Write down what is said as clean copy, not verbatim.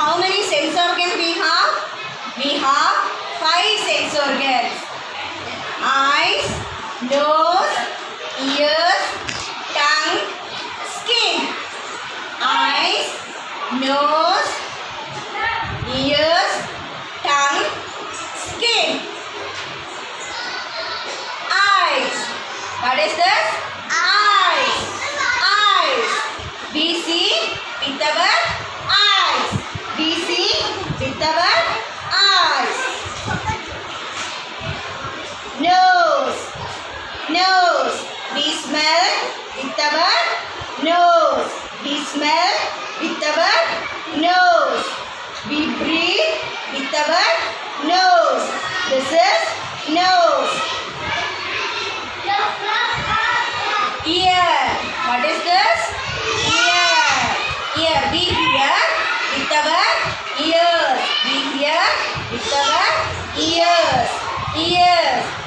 how many sense organs we have? We have 5 sense organs. Eyes, nose, ears, tongue, skin. Eyes, nose, ears, tongue, skin. Eyes. What is this? Eyes. Eyes. We see with our eyes. We see with our eyes. Nose. Nose. We smell with our nose. We smell with our nose. We breathe with our nose. This is nose. Ear. What is this? Ear. Ear. We hear with our ears. We hear with our ears. Ears.